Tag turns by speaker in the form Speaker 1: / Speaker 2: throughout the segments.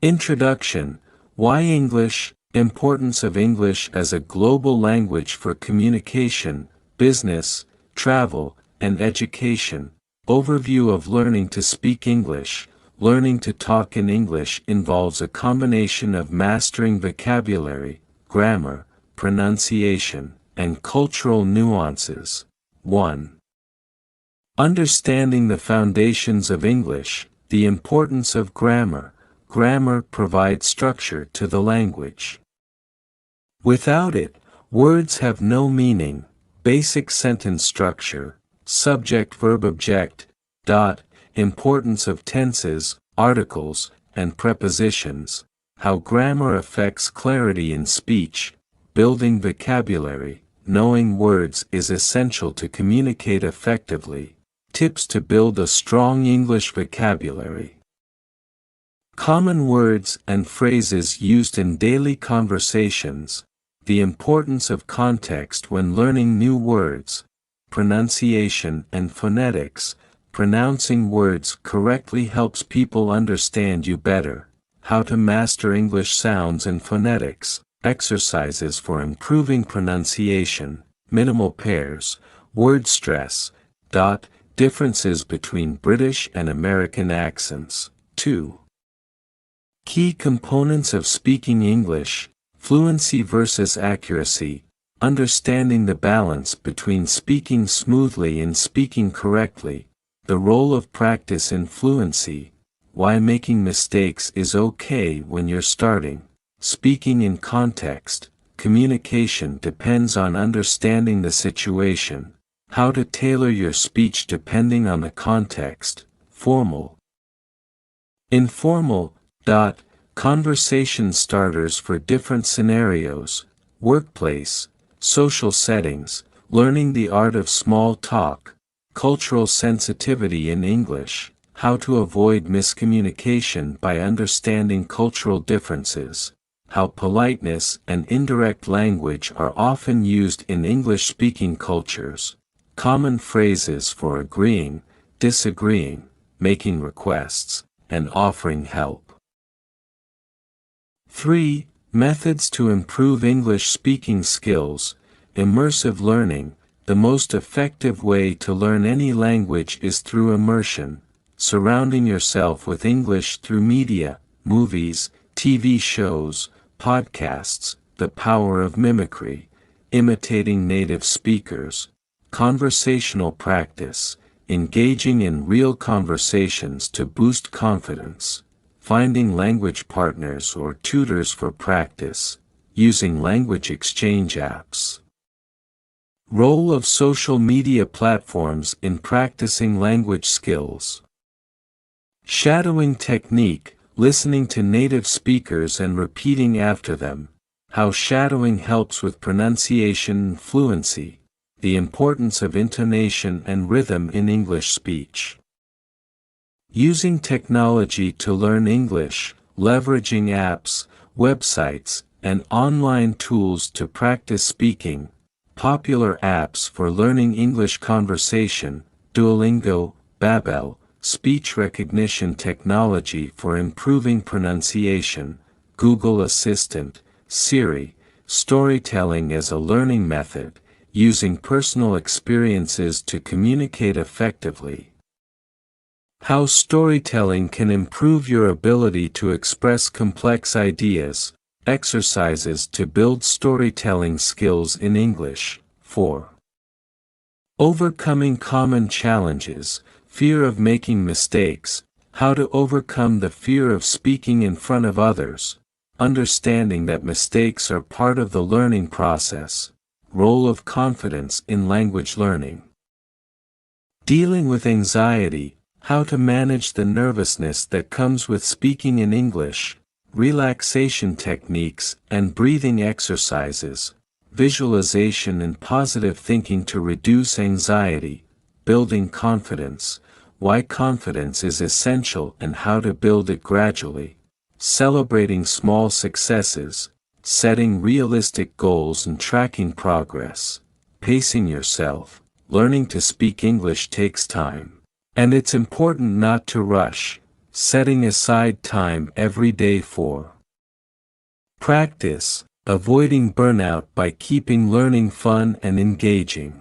Speaker 1: Introduction: Why English? Importance of English as a global language for communication, business, travel, and education. Overview of learning to speak English. Learning to talk in English involves a combination of mastering vocabulary, grammar, pronunciation, and cultural nuances. 1. Understanding the foundations of English. The importance of grammar. Grammar provides structure to the language. Without it, words have no meaning. Basic sentence structure, subject verb object, importance of tenses, articles, and prepositions, how grammar affects clarity in speech, building vocabulary. Knowing words is essential to communicate effectively. Tips to build a strong English vocabulary. Common words and phrases used in daily conversations. The importance of context when learning new words. Pronunciation and phonetics. Pronouncing words correctly helps people understand you better. How to master English sounds and phonetics. Exercises for improving pronunciation. Minimal pairs. Word stress. Differences between British and American accents. 2. Key components of speaking English. Fluency versus accuracy. Understanding the balance between speaking smoothly and speaking correctly. The role of practice in fluency. Why making mistakes is okay when you're starting. Speaking in context. Communication depends on understanding the situation. How to tailor your speech depending on the context. Formal. Informal. Conversation starters for different scenarios. Workplace. Social settings. Learning the art of small talk. Cultural sensitivity in English. How to avoid miscommunication by understanding cultural differences. How politeness and indirect language are often used in English-speaking cultures. Common phrases for agreeing, disagreeing, making requests, and offering help. 3. Methods to improve English speaking skills. Immersive learning. The most effective way to learn any language is through immersion. Surrounding yourself with English through media, movies, TV shows, podcasts. The power of mimicry. Imitating native speakers. Conversational practice. Engaging in real conversations to boost confidence. Finding language partners or tutors for practice. Using language exchange apps. Role of social media platforms in practicing language skills. Shadowing technique. Listening to native speakers and repeating after them. How shadowing helps with pronunciation and fluency. The importance of intonation and rhythm in English speech. Using technology to learn English. Leveraging apps, websites, and online tools to practice speaking. Popular apps for learning English conversation. Duolingo, Babbel. Speech recognition technology for improving pronunciation. Google Assistant, Siri. Storytelling as a learning method. Using personal experiences to communicate effectively. How storytelling can improve your ability to express complex ideas. Exercises to build storytelling skills in English. 4. Overcoming common challenges. Fear of making mistakes. How to overcome the fear of speaking in front of others. Understanding that mistakes are part of the learning process. Role of confidence in language learning. Dealing with anxiety. How to manage the nervousness that comes with speaking in English. Relaxation techniques and breathing exercises. Visualization and positive thinking to reduce anxiety. Building confidence. Why confidence is essential and how to build it gradually. Celebrating small successes. Setting realistic goals and tracking progress. Pacing yourself. Learning to speak English takes time. And it's important not to rush. setting aside time every day for practice, avoiding burnout by keeping learning fun and engaging.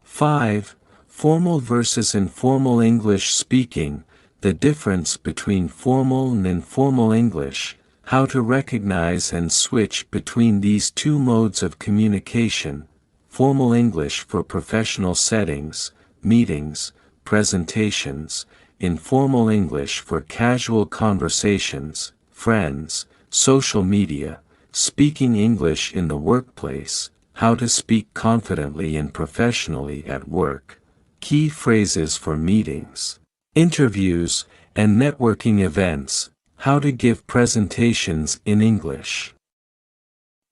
Speaker 1: 5. Formal versus informal English speaking, the difference between formal and informal English, how to recognize and switch between these two modes of communication, formal English for professional settings, meetings, presentations, informal English for casual conversations, friends, social media, speaking English in the workplace, how to speak confidently and professionally at work, key phrases for meetings, interviews, and networking events, how to give presentations in English.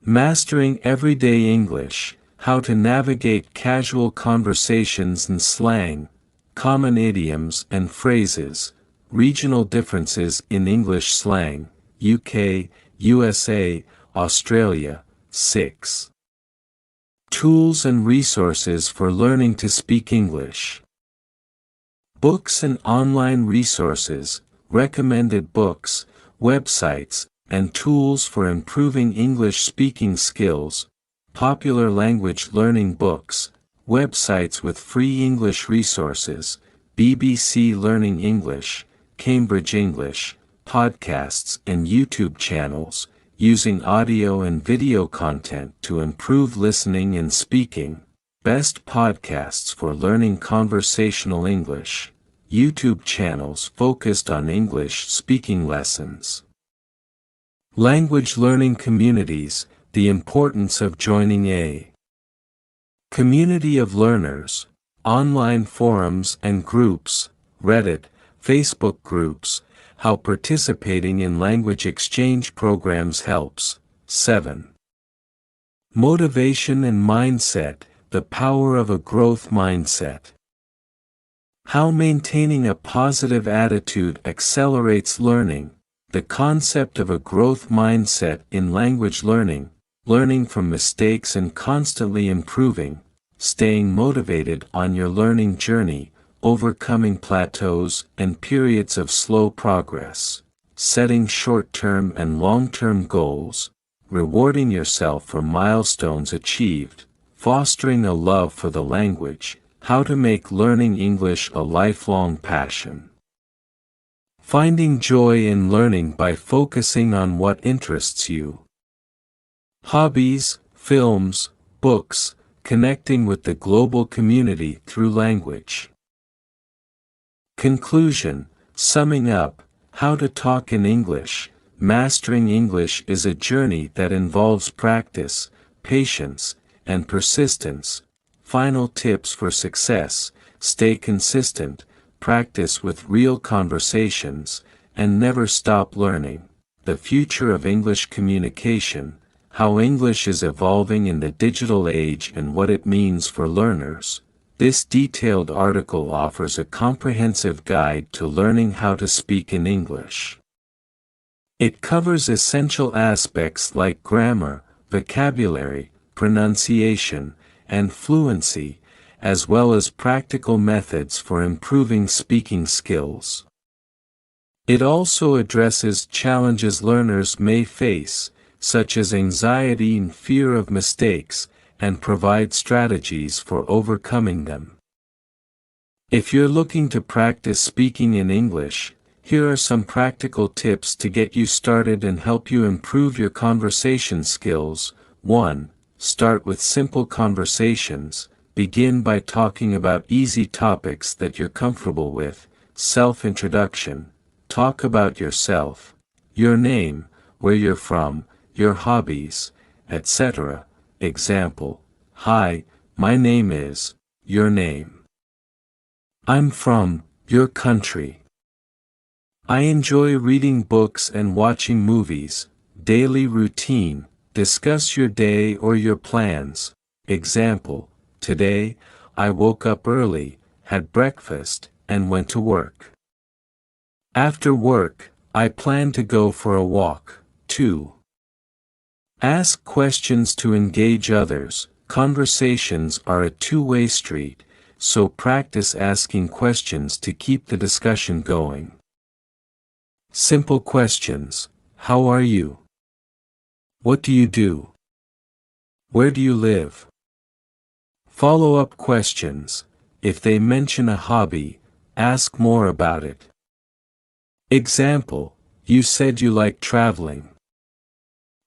Speaker 1: Mastering everyday English, how to navigate casual conversations and slang, common idioms and phrases, regional differences in English slang, UK, USA, Australia. 6. Tools and resources for learning to speak English. Books and online resources, recommended books, websites, and tools for improving English speaking skills, popular language learning books, websites with free English resources, BBC Learning English, Cambridge English, podcasts and YouTube channels, using audio and video content to improve listening and speaking, best podcasts for learning conversational English, YouTube channels focused on English speaking lessons. Language learning communities, the importance of joining a community of learners, online forums and groups, Reddit, Facebook groups, how participating in language exchange programs helps. 7. Motivation and mindset, the power of a growth mindset. How maintaining a positive attitude accelerates learning, the concept of a growth mindset in language learning, learning from mistakes and constantly improving, staying motivated on your learning journey, overcoming plateaus and periods of slow progress, setting short-term and long-term goals, rewarding yourself for milestones achieved, fostering a love for the language, how to make learning English a lifelong passion. Finding joy in learning by focusing on what interests you. Hobbies, films, books, connecting with the global community through language. Conclusion, summing up, how to talk in English. Mastering English is a journey that involves practice, patience, and persistence. Final tips for success: stay consistent, practice with real conversations, and never stop learning. The future of English communication, how English is evolving in the digital age and what it means for learners. This detailed article offers a comprehensive guide to learning how to speak in English. It covers essential aspects like grammar, vocabulary, pronunciation, and fluency, as well as practical methods for improving speaking skills. It also addresses challenges learners may face, such as anxiety and fear of mistakes, and provide strategies for overcoming them. If you're looking to practice speaking in English, here are some practical tips to get you started and help you improve your conversation skills. 1. Start with simple conversations. Begin by talking about easy topics that you're comfortable with. Self-introduction. Talk about yourself, your name, where you're from, your hobbies, etc. Example: Hi, my name is, your name. I'm from, your country. I enjoy reading books and watching movies. Daily routine. Discuss your day or your plans. Example: Today, I woke up early, had breakfast, and went to work. After work, I plan to go for a walk. 2. Ask questions to engage others. Conversations are a two-way street, so practice asking questions to keep the discussion going. Simple questions. How are you? What do you do? Where do you live? Follow-up questions. If they mention a hobby, ask more about it. Example, you said you like traveling.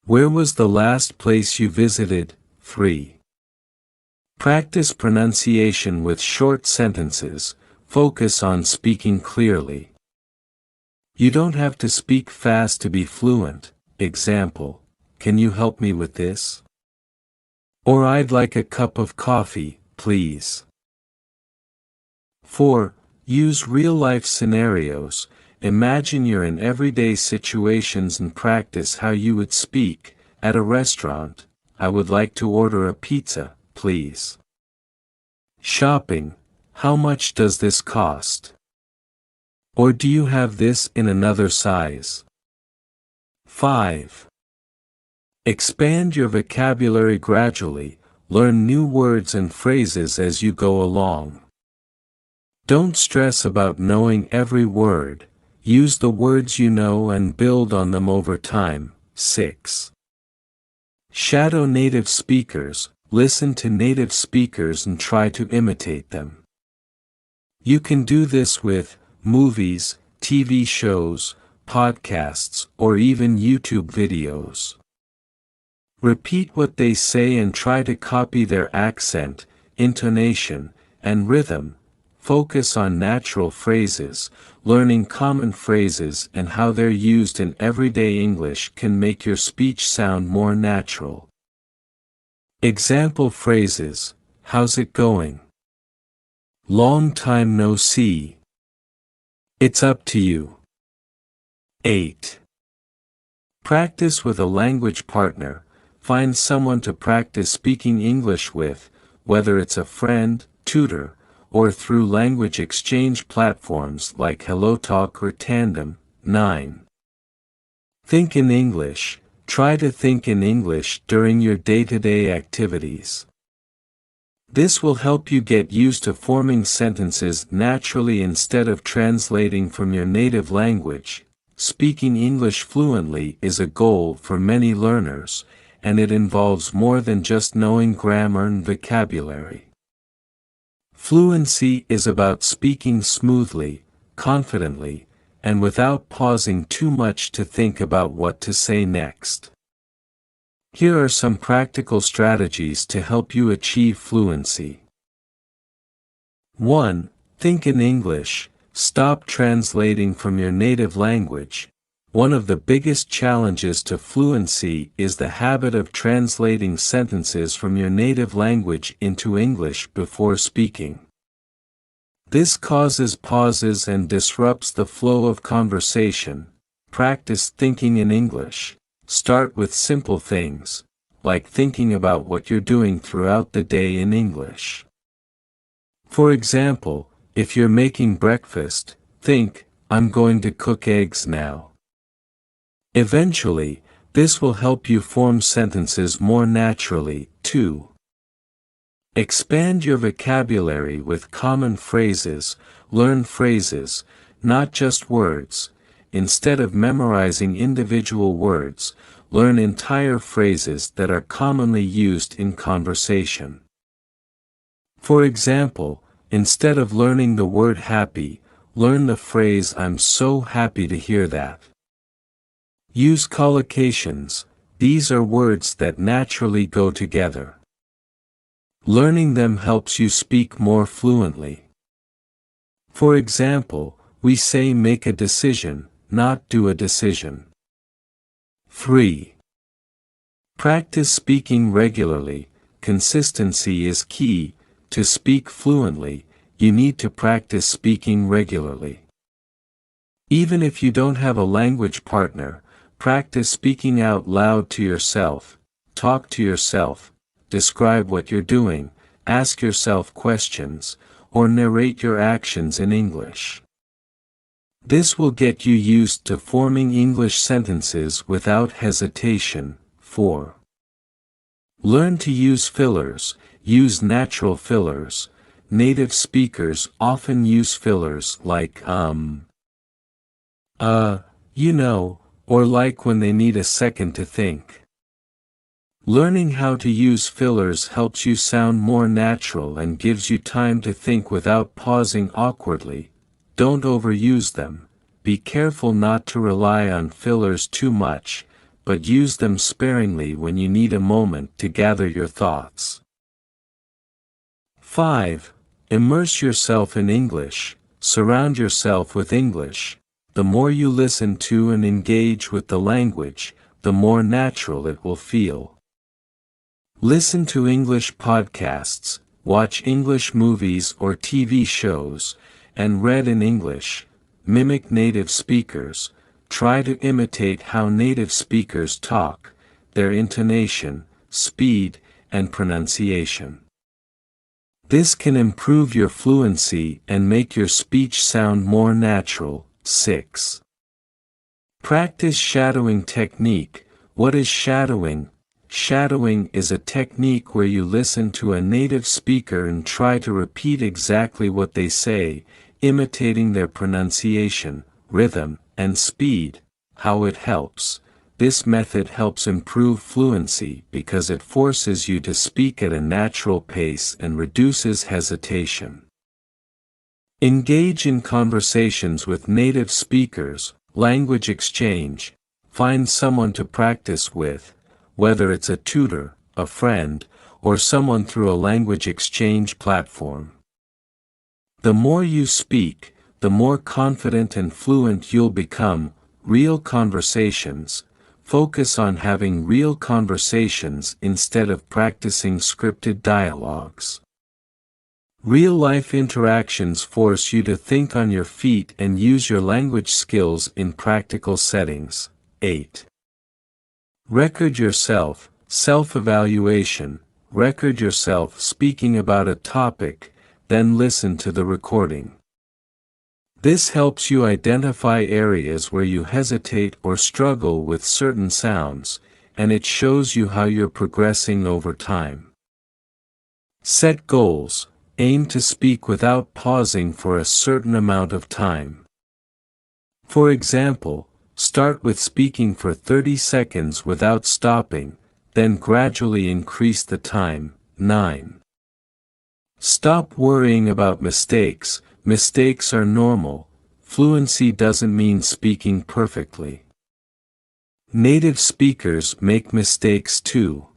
Speaker 1: Where was the last place you visited? 3. Practice pronunciation with short sentences. Focus on speaking clearly. You don't have to speak fast to be fluent. Example, can you help me with this? Or I'd like a cup of coffee, please. 4. Use real-life scenarios. Imagine you're in everyday situations and practice how you would speak. At a restaurant, I would like to order a pizza, please. Shopping, how much does this cost? Or do you have this in another size? 5. Expand your vocabulary gradually. Learn new words and phrases as you go along. Don't stress about knowing every word. Use the words you know and build on them over time. 6. Shadow native speakers. Listen to native speakers and try to imitate them. You can do this with movies, TV shows, podcasts, or even YouTube videos. Repeat what they say and try to copy their accent, intonation, and rhythm. Focus on natural phrases. Learning common phrases and how they're used in everyday English can make your speech sound more natural. Example phrases. How's it going? Long time no see. It's up to you. 8. Practice with a language partner. Find someone to practice speaking English with, whether it's a friend, tutor, or through language exchange platforms like HelloTalk or Tandem. 9. Think in English. Try to think in English during your day-to-day activities. This will help you get used to forming sentences naturally instead of translating from your native language. Speaking English fluently is a goal for many learners, and it involves more than just knowing grammar and vocabulary. Fluency is about speaking smoothly, confidently, and without pausing too much to think about what to say next. Here are some practical strategies to help you achieve fluency. 1. Think in English. Stop translating from your native language. One of the biggest challenges to fluency is the habit of translating sentences from your native language into English before speaking. This causes pauses and disrupts the flow of conversation. Practice thinking in English. Start with simple things, like thinking about what you're doing throughout the day in English. For example, if you're making breakfast, think, I'm going to cook eggs now. Eventually, this will help you form sentences more naturally. 2. Expand your vocabulary with common phrases. Learn phrases, not just words. Instead of memorizing individual words, learn entire phrases that are commonly used in conversation. For example, instead of learning the word happy, learn the phrase I'm so happy to hear that. Use collocations. These are words that naturally go together. Learning them helps you speak more fluently. For example, we say make a decision, not do a decision. 3. Practice speaking regularly. Consistency is key. To speak fluently, you need to practice speaking regularly. Even if you don't have a language partner, practice speaking out loud to yourself. Talk to yourself. Describe what you're doing, ask yourself questions, or narrate your actions in English. This will get you used to forming English sentences without hesitation. 4. Learn to use fillers. Use natural fillers. native speakers often use fillers like or like when they need a second to think. Learning how to use fillers helps you sound more natural and gives you time to think without pausing awkwardly. Don't overuse them. Be careful not to rely on fillers too much, but use them sparingly when you need a moment to gather your thoughts. 5. Immerse yourself in English. Surround yourself with English. The more you listen to and engage with the language, the more natural it will feel. Listen to English podcasts, watch English movies or TV shows, and read in English. Mimic native speakers. Try to imitate how native speakers talk, their intonation, speed, and pronunciation. This can improve your fluency and make your speech sound more natural. 6. Practice shadowing technique. What is shadowing? Shadowing is a technique where you listen to a native speaker and try to repeat exactly what they say, imitating their pronunciation, rhythm, and speed. How it helps. This method helps improve fluency because it forces you to speak at a natural pace and reduces hesitation. Engage in conversations with native speakers. Language exchange. Find someone to practice with, whether it's a tutor, a friend, or someone through a language exchange platform. The more you speak, the more confident and fluent you'll become. Real conversations. Focus on having real conversations instead of practicing scripted dialogues. Real-life interactions force you to think on your feet and use your language skills in practical settings. 8. Record yourself. Self-evaluation. Record yourself speaking about a topic, then listen to the recording. This helps you identify areas where you hesitate or struggle with certain sounds, and it shows you how you're progressing over time. Set goals. Aim to speak without pausing for a certain amount of time. For example, start with speaking for 30 seconds without stopping, then gradually increase the time. 9. Stop worrying about mistakes. Mistakes are normal. Fluency doesn't mean speaking perfectly. Native speakers make mistakes too.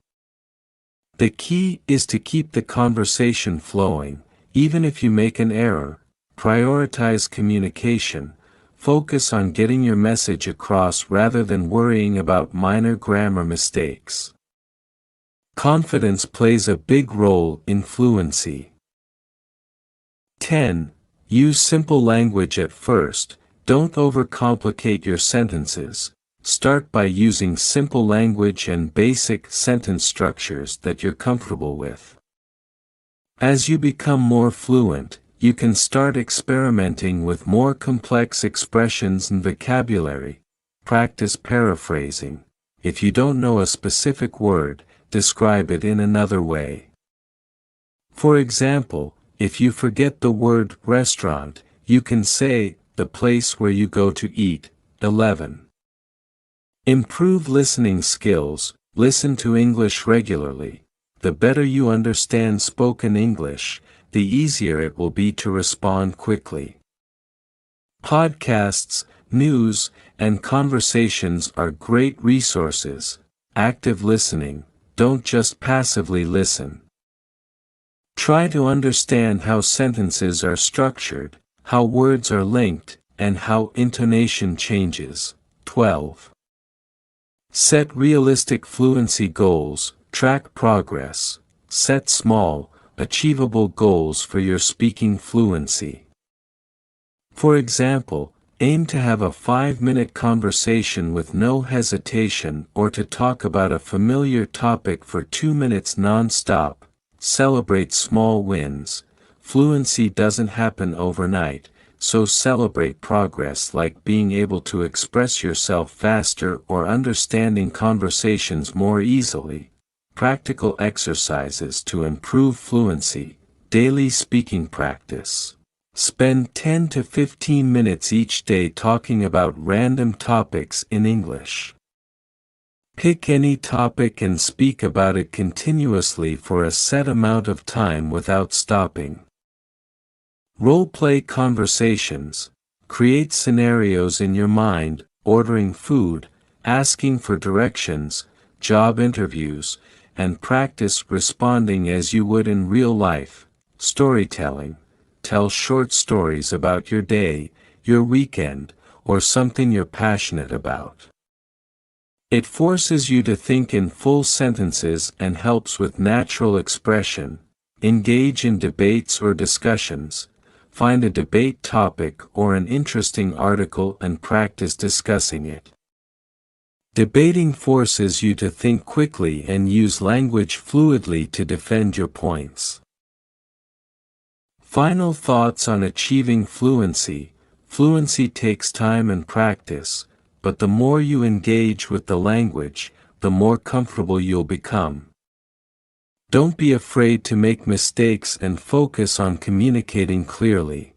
Speaker 1: The key is to keep the conversation flowing. Even if you make an error, prioritize communication. Focus on getting your message across rather than worrying about minor grammar mistakes. Confidence plays a big role in fluency. 10. Use simple language at first. Don't overcomplicate your sentences. Start by using simple language and basic sentence structures that you're comfortable with. As you become more fluent, you can start experimenting with more complex expressions and vocabulary. Practice paraphrasing. If you don't know a specific word, describe it in another way. For example, if you forget the word restaurant, you can say, the place where you go to eat. 11. Improve listening skills. Listen to English regularly. The better you understand spoken English, the easier it will be to respond quickly. Podcasts, news, and conversations are great resources. Active listening. Don't just passively listen. Try to understand how sentences are structured, how words are linked, and how intonation changes. 12. Set realistic fluency goals. Track progress. Set small, achievable goals for your speaking fluency. For example, aim to have a 5-minute conversation with no hesitation or to talk about a familiar topic for 2 minutes non-stop. Celebrate small wins. Fluency doesn't happen overnight, so celebrate progress like being able to express yourself faster or understanding conversations more easily. Practical exercises to improve fluency. Daily speaking practice. Spend 10 to 15 minutes each day talking about random topics in English. Pick any topic and speak about it continuously for a set amount of time without stopping. Role-play conversations. Create scenarios in your mind, ordering food, asking for directions, job interviews, and practice responding as you would in real life. Storytelling. Tell short stories about your day, your weekend, or something you're passionate about. It forces you to think in full sentences and helps with natural expression. Engage in debates or discussions. Find a debate topic or an interesting article and practice discussing it. Debating forces you to think quickly and use language fluidly to defend your points. Final thoughts on achieving fluency. Fluency takes time and practice, but the more you engage with the language, the more comfortable you'll become. Don't be afraid to make mistakes and focus on communicating clearly.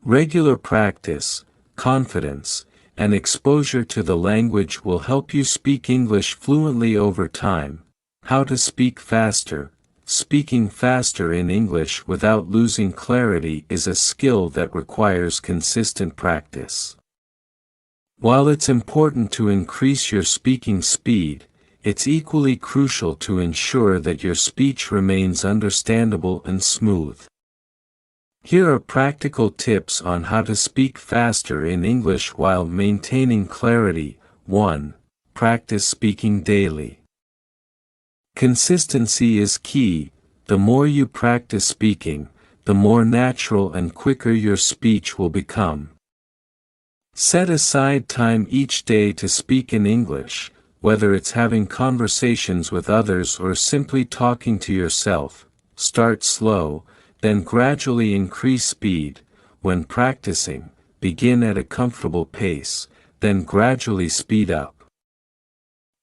Speaker 1: Regular practice, confidence, and exposure to the language will help you speak English fluently over time. How to speak faster. Speaking faster in English without losing clarity is a skill that requires consistent practice. While it's important to increase your speaking speed, it's equally crucial to ensure that your speech remains understandable and smooth. Here are practical tips on how to speak faster in English while maintaining clarity. 1. Practice speaking daily. Consistency is key. The more you practice speaking, the more natural and quicker your speech will become. Set aside time each day to speak in English, whether it's having conversations with others or simply talking to yourself. Start slow, then gradually increase speed. When practicing, begin at a comfortable pace, then gradually speed up.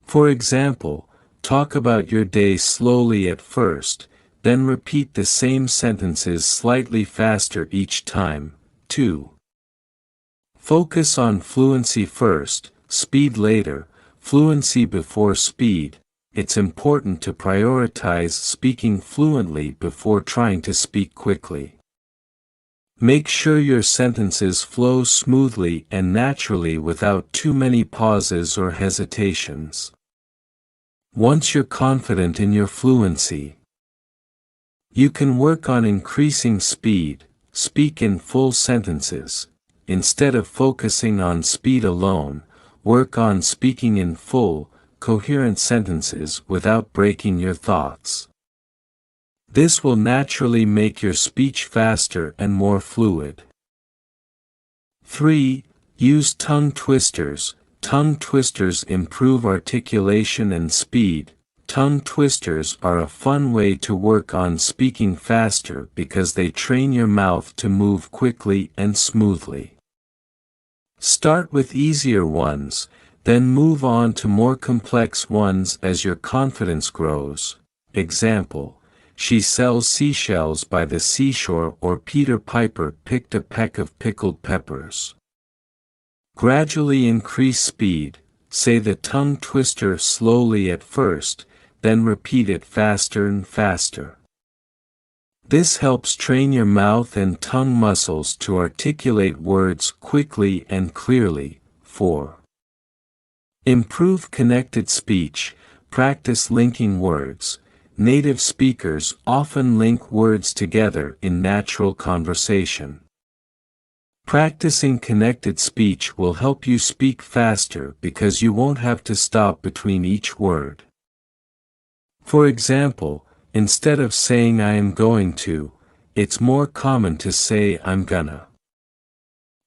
Speaker 1: For example, talk about your day slowly at first, then repeat the same sentences slightly faster each time. 2. Focus on fluency first, speed later. Fluency before speed. It's important to prioritize speaking fluently before trying to speak quickly. Make sure your sentences flow smoothly and naturally without too many pauses or hesitations. Once you're confident in your fluency, you can work on increasing speed. Speak in full sentences. Instead of focusing on speed alone, work on speaking in full, coherent sentences without breaking your thoughts. This will naturally make your speech faster and more fluid. 3. Use tongue twisters. Tongue twisters improve articulation and speed. Tongue twisters are a fun way to work on speaking faster because they train your mouth to move quickly and smoothly. Start with easier ones, then move on to more complex ones as your confidence grows. Example: she sells seashells by the seashore, or Peter Piper picked a peck of pickled peppers. Gradually increase speed. Say the tongue twister slowly at first, then repeat it faster and faster. This helps train your mouth and tongue muscles to articulate words quickly and clearly. 4. Improve connected speech. Practice linking words. Native speakers often link words together in natural conversation. Practicing connected speech will help you speak faster because you won't have to stop between each word. For example, instead of saying I am going to, it's more common to say I'm gonna.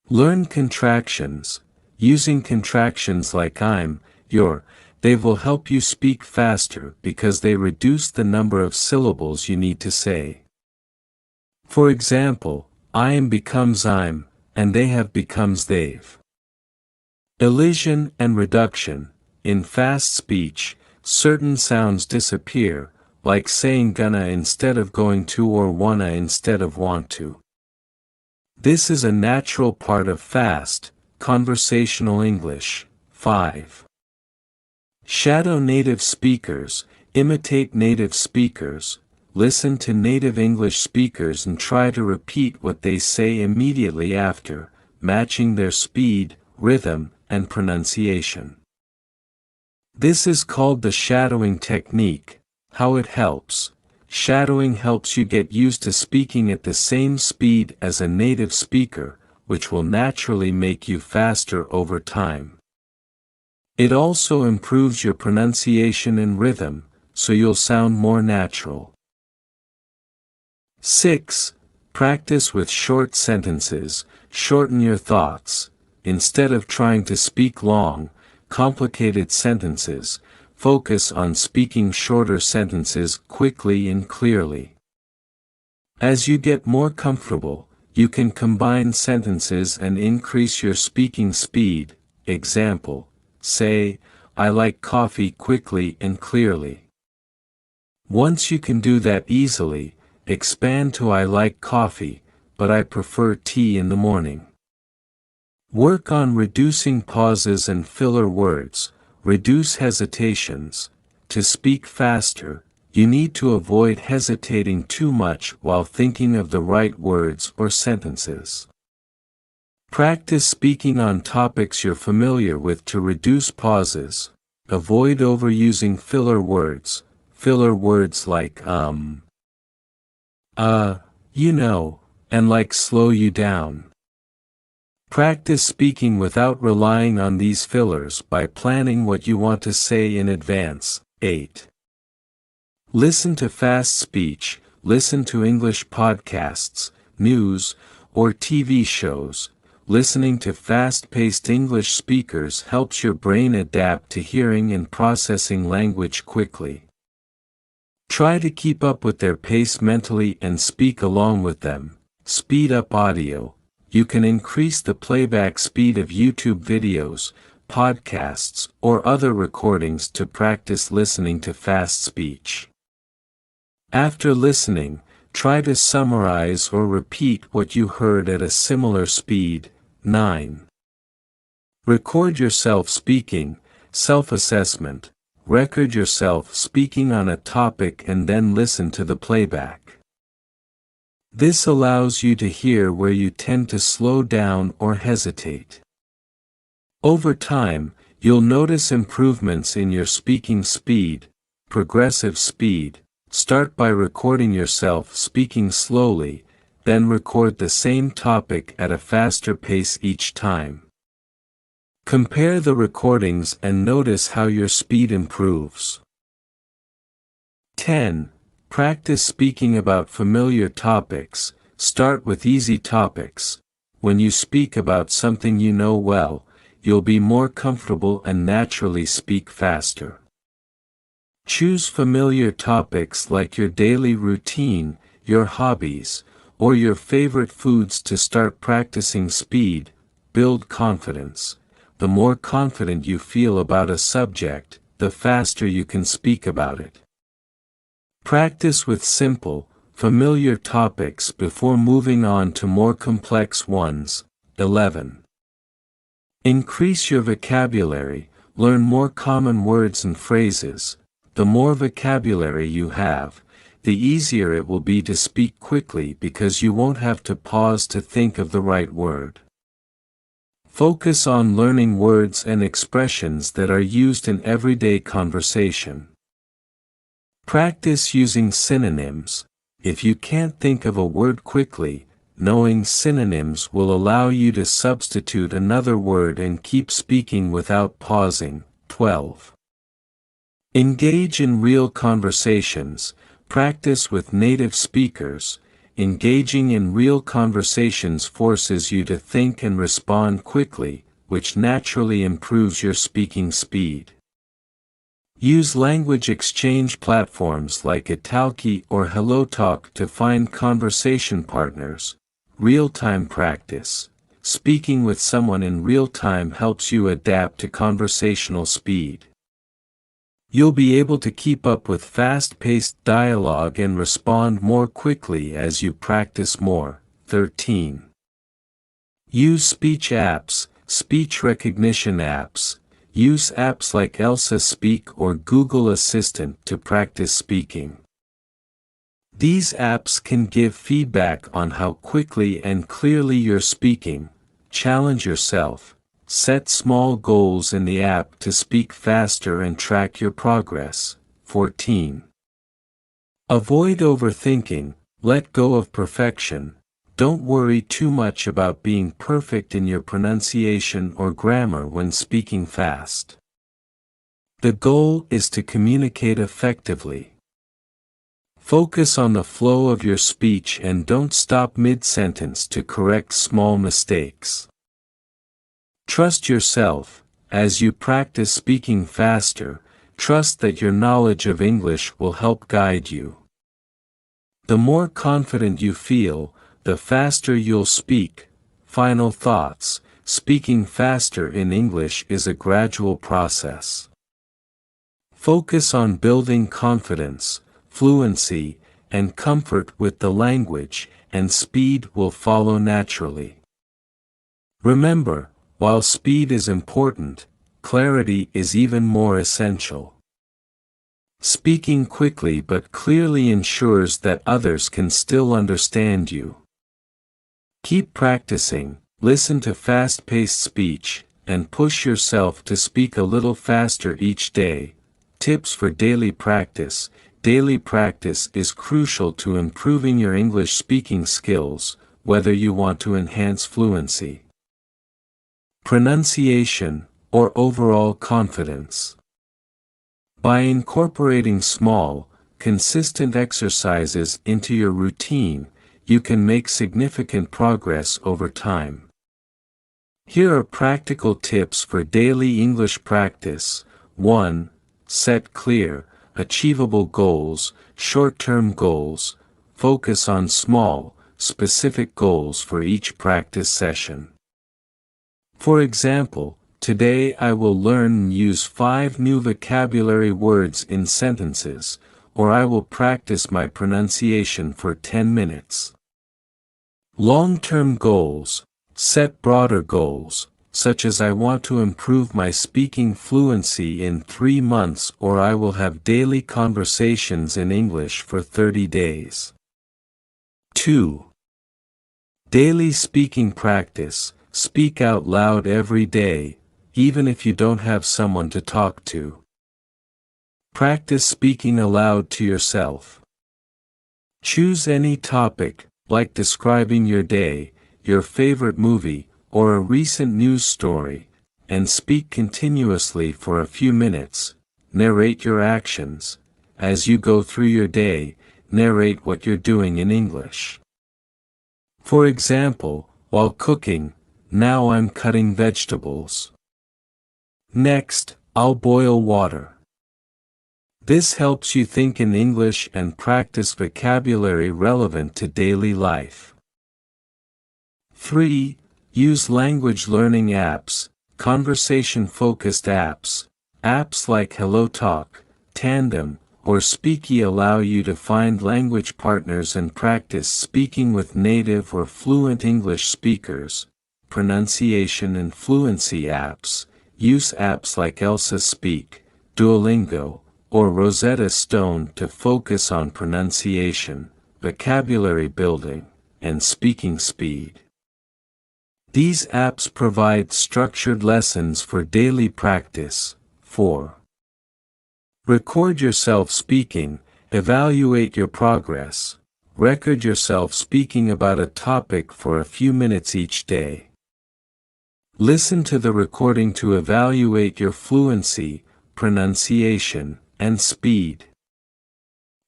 Speaker 1: Learn contractions. Using contractions like I'm, your, they will help you speak faster because they reduce the number of syllables you need to say. For example, I am becomes I'm, and they have becomes they've. Elision and reduction. In fast speech, certain sounds disappear, like saying gonna instead of going to or wanna instead of want to. This is a natural part of fast, conversational English. 5. Shadow native speakers, imitate native speakers, listen to native English speakers and try to repeat what they say immediately after, matching their speed, rhythm, and pronunciation. This is called the shadowing technique. How it helps. Shadowing helps you get used to speaking at the same speed as a native speaker, which will naturally make you faster over time. It also improves your pronunciation and rhythm, so you'll sound more natural. 6. Practice with short sentences. Shorten your thoughts. Instead of trying to speak long, complicated sentences, focus on speaking shorter sentences quickly and clearly. As you get more comfortable, you can combine sentences and increase your speaking speed. Example, say, I like coffee quickly and clearly. Once you can do that easily, expand to I like coffee, but I prefer tea in the morning. Work on reducing pauses and filler words. Reduce hesitations. To speak faster, you need to avoid hesitating too much while thinking of the right words or sentences. Practice speaking on topics you're familiar with to reduce pauses. Avoid overusing filler words. Filler words like you know, and like slow you down. Practice speaking without relying on these fillers by planning what you want to say in advance. 8. Listen to fast speech. Listen to English podcasts, news, or TV shows. Listening to fast-paced English speakers helps your brain adapt to hearing and processing language quickly. Try to keep up with their pace mentally and speak along with them. Speed up audio. You can increase the playback speed of YouTube videos, podcasts, or other recordings to practice listening to fast speech. After listening, try to summarize or repeat what you heard at a similar speed. 9. Record yourself speaking. Self-assessment. Record yourself speaking on a topic and then listen to the playback. This allows you to hear where you tend to slow down or hesitate. Over time, you'll notice improvements in your speaking speed. Progressive speed. Start by recording yourself speaking slowly, then record the same topic at a faster pace each time. Compare the recordings and notice how your speed improves. 10. Practice speaking about familiar topics. Start with easy topics. When you speak about something you know well, you'll be more comfortable and naturally speak faster. Choose familiar topics like your daily routine, your hobbies, or your favorite foods to start practicing speed. Build confidence. The more confident you feel about a subject, the faster you can speak about it. Practice with simple, familiar topics before moving on to more complex ones. 11. Increase your vocabulary. Learn more common words and phrases. The more vocabulary you have, the easier it will be to speak quickly because you won't have to pause to think of the right word. Focus on learning words and expressions that are used in everyday conversation. Practice using synonyms. If you can't think of a word quickly, knowing synonyms will allow you to substitute another word and keep speaking without pausing. 12. Engage in real conversations. Practice with native speakers. Engaging in real conversations forces you to think and respond quickly, which naturally improves your speaking speed. Use language exchange platforms like Italki or HelloTalk to find conversation partners. Real-time practice. Speaking with someone in real time helps you adapt to conversational speed. You'll be able to keep up with fast-paced dialogue and respond more quickly as you practice more. 13. Use speech apps, speech recognition apps. Use apps like Elsa Speak or Google Assistant to practice speaking. These apps can give feedback on how quickly and clearly you're speaking. Challenge yourself. Set small goals in the app to speak faster and track your progress. 14. Avoid overthinking. Let go of perfection. Don't worry too much about being perfect in your pronunciation or grammar when speaking fast. The goal is to communicate effectively. Focus on the flow of your speech and don't stop mid-sentence to correct small mistakes. Trust yourself. As you practice speaking faster, trust that your knowledge of English will help guide you. The more confident you feel, the faster you'll speak. Final thoughts. Speaking faster in English is a gradual process. Focus on building confidence, fluency, and comfort with the language, and speed will follow naturally. Remember, while speed is important, clarity is even more essential. Speaking quickly but clearly ensures that others can still understand you. Keep practicing, listen to fast-paced speech, and push yourself to speak a little faster each day. Tips for daily practice. Daily practice is crucial to improving your English speaking skills, whether you want to enhance fluency, pronunciation, or overall confidence. By incorporating small, consistent exercises into your routine, you can make significant progress over time. Here are practical tips for daily English practice. 1. Set clear, achievable goals, short-term goals. Focus on small, specific goals for each practice session. For example, today I will learn and use 5 new vocabulary words in sentences, or I will practice my pronunciation for 10 minutes. Long-term goals. Set broader goals, such as I want to improve my speaking fluency in 3 months, or I will have daily conversations in English for 30 days. 2. Daily speaking practice. Speak out loud every day, even if you don't have someone to talk to. Practice speaking aloud to yourself. Choose any topic, like describing your day, your favorite movie, or a recent news story, and speak continuously for a few minutes. Narrate your actions. As you go through your day, narrate what you're doing in English. For example, while cooking, now I'm cutting vegetables. Next, I'll boil water. This helps you think in English and practice vocabulary relevant to daily life. 3. Use language learning apps, conversation-focused apps. Apps like HelloTalk, Tandem, or Speaky allow you to find language partners and practice speaking with native or fluent English speakers. Pronunciation and fluency apps. Use apps like Elsa Speak, Duolingo, or Rosetta Stone to focus on pronunciation, vocabulary building, and speaking speed. These apps provide structured lessons for daily practice. 4. Record yourself speaking, evaluate your progress. Record yourself speaking about a topic for a few minutes each day. Listen to the recording to evaluate your fluency, pronunciation, and speed.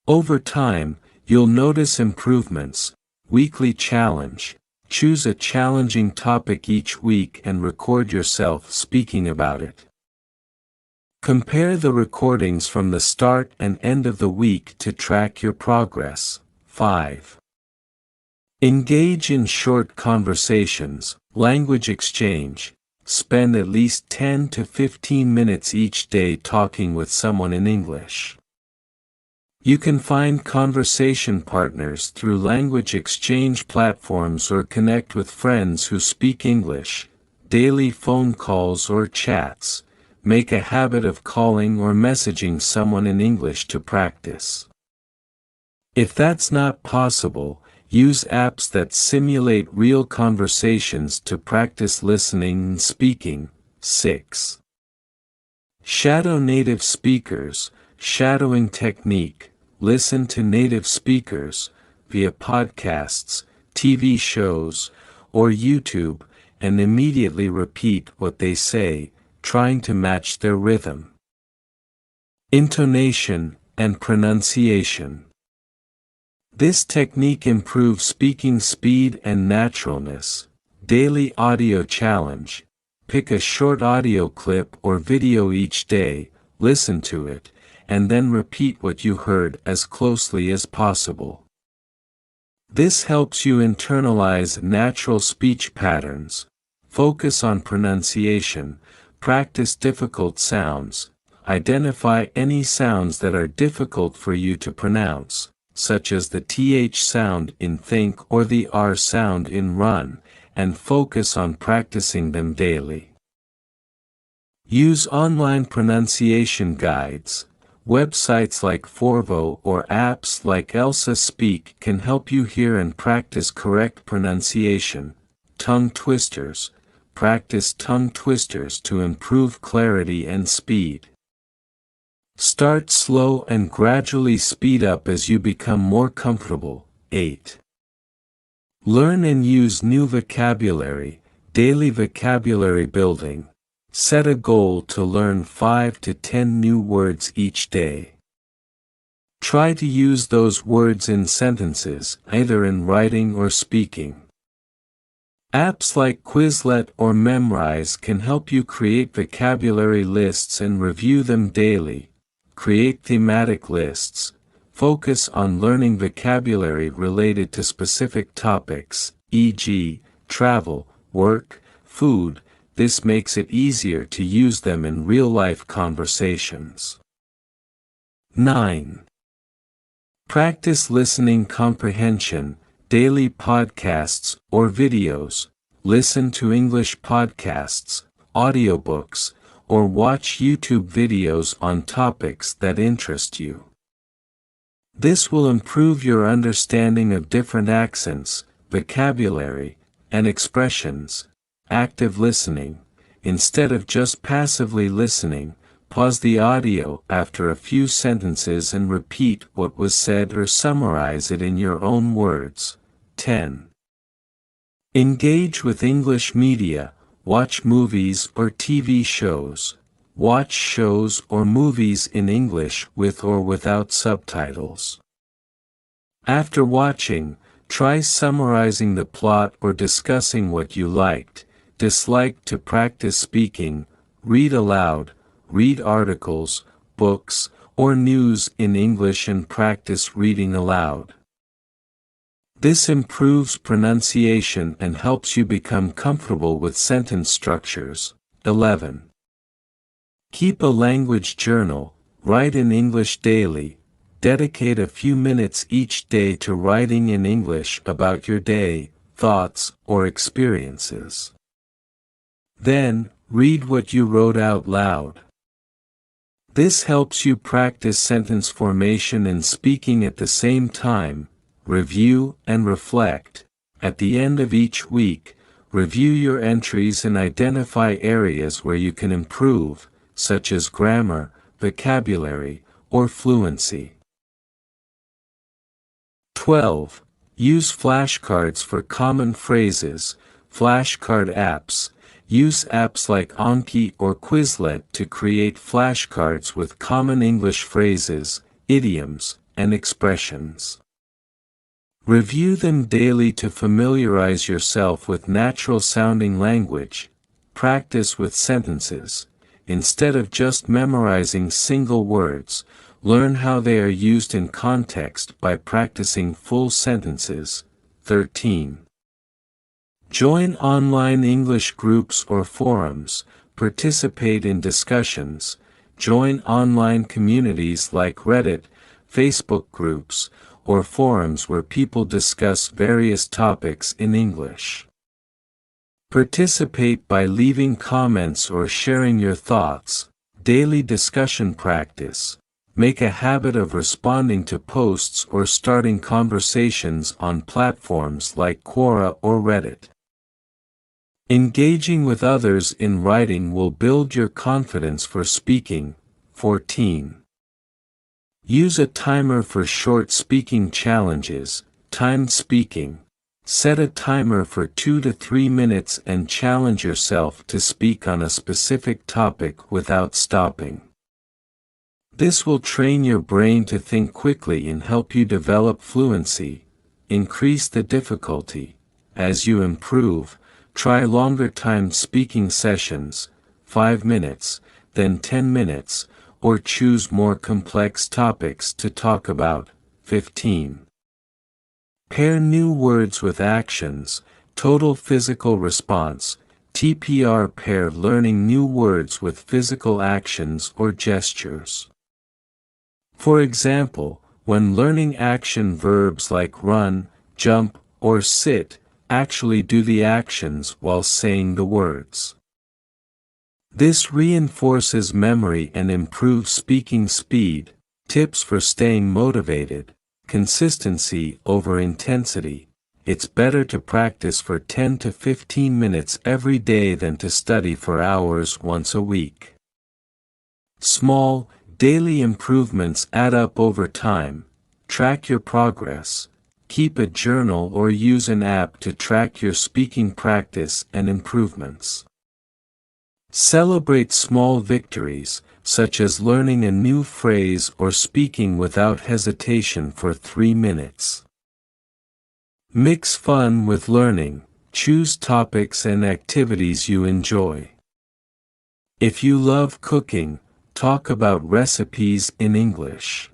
Speaker 1: Over time, you'll notice improvements. Weekly challenge. Choose a challenging topic each week and record yourself speaking about it. Compare the recordings from the start and end of the week to track your progress. 5. Engage in short conversations, language exchange. Spend at least 10 to 15 minutes each day talking with someone in English. You can find conversation partners through language exchange platforms or connect with friends who speak English, daily phone calls or chats. Make a habit of calling or messaging someone in English to practice. If that's not possible, use apps that simulate real conversations to practice listening and speaking. 6. Shadow native speakers. Shadowing technique. Listen to native speakers, via podcasts, TV shows, or YouTube, and immediately repeat what they say, trying to match their rhythm, intonation, and pronunciation. This technique improves speaking speed and naturalness. Daily audio challenge. Pick a short audio clip or video each day, listen to it, and then repeat what you heard as closely as possible. This helps you internalize natural speech patterns, focus on pronunciation, practice difficult sounds, identify any sounds that are difficult for you to pronounce, such as the TH sound in think or the R sound in run, and focus on practicing them daily. Use online pronunciation guides. Websites like Forvo or apps like Elsa Speak can help you hear and practice correct pronunciation. Tongue twisters. Practice tongue twisters to improve clarity and speed. Start slow and gradually speed up as you become more comfortable. 8. Learn and use new vocabulary. Daily vocabulary building. Set a goal to learn 5 to 10 new words each day. Try to use those words in sentences, either in writing or speaking. Apps like Quizlet or Memrise can help you create vocabulary lists and review them daily. Create thematic lists. Focus on learning vocabulary related to specific topics, e.g., travel, work, food. This makes it easier to use them in real-life conversations. 9. Practice listening comprehension. Daily podcasts or videos. Listen to English podcasts, audiobooks, or watch YouTube videos on topics that interest you. This will improve your understanding of different accents, vocabulary, and expressions. Active listening. Instead of just passively listening, pause the audio after a few sentences and repeat what was said or summarize it in your own words. 10. Engage with English media. Watch movies or TV shows. Watch shows or movies in English with or without subtitles. After watching, try summarizing the plot or discussing what you liked, disliked to practice speaking. Read aloud, read articles, books, or news in English and practice reading aloud. This improves pronunciation and helps you become comfortable with sentence structures. 11. Keep a language journal. Write in English daily. Dedicate a few minutes each day to writing in English about your day, thoughts, or experiences. Then, read what you wrote out loud. This helps you practice sentence formation and speaking at the same time. Review and reflect. At the end of each week, review your entries and identify areas where you can improve, such as grammar, vocabulary, or fluency. 12. Use flashcards for common phrases. Flashcard apps. Use apps like Anki or Quizlet to create flashcards with common English phrases, idioms, and expressions. Review them daily to familiarize yourself with natural-sounding language. Practice with sentences. Instead of just memorizing single words, learn how they are used in context by practicing full sentences. 13. Join online English groups or forums, participate in discussions, join online communities like Reddit, Facebook groups, or forums where people discuss various topics in English. Participate by leaving comments or sharing your thoughts. Daily discussion practice. Make a habit of responding to posts or starting conversations on platforms like Quora or Reddit. Engaging with others in writing will build your confidence for speaking. 14. Use a timer for short speaking challenges. Timed speaking. Set a timer for 2 to 3 minutes and challenge yourself to speak on a specific topic without stopping. This will train your brain to think quickly and help you develop fluency. Increase the difficulty. As you improve, try longer timed speaking sessions, 5 minutes, then 10 minutes, or choose more complex topics to talk about. 15. Pair new words with actions. Total physical response, TPR. Pair learning new words with physical actions or gestures. For example, when learning action verbs like run, jump, or sit, actually do the actions while saying the words. This reinforces memory and improves speaking speed. Tips for staying motivated. Consistency over intensity. It's better to practice for 10 to 15 minutes every day than to study for hours once a week. Small, daily improvements add up over time. Track your progress. Keep a journal or use an app to track your speaking practice and improvements. Celebrate small victories, such as learning a new phrase or speaking without hesitation for 3 minutes. Mix fun with learning. Choose topics and activities you enjoy. If you love cooking, talk about recipes in English.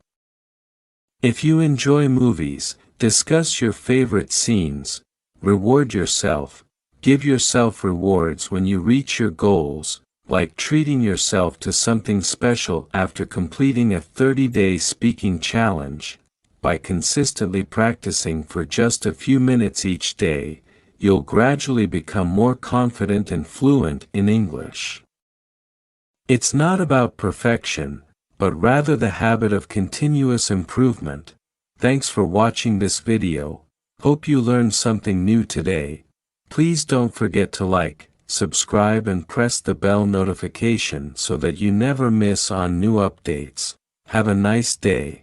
Speaker 1: If you enjoy movies, discuss your favorite scenes. Reward yourself. Give yourself rewards when you reach your goals, like treating yourself to something special after completing a 30-day speaking challenge. By consistently practicing for just a few minutes each day, you'll gradually become more confident and fluent in English. It's not about perfection, but rather the habit of continuous improvement. Thanks for watching this video. Hope you learned something new today. Please don't forget to like, subscribe and press the bell notification so that you never miss on new updates. Have a nice day.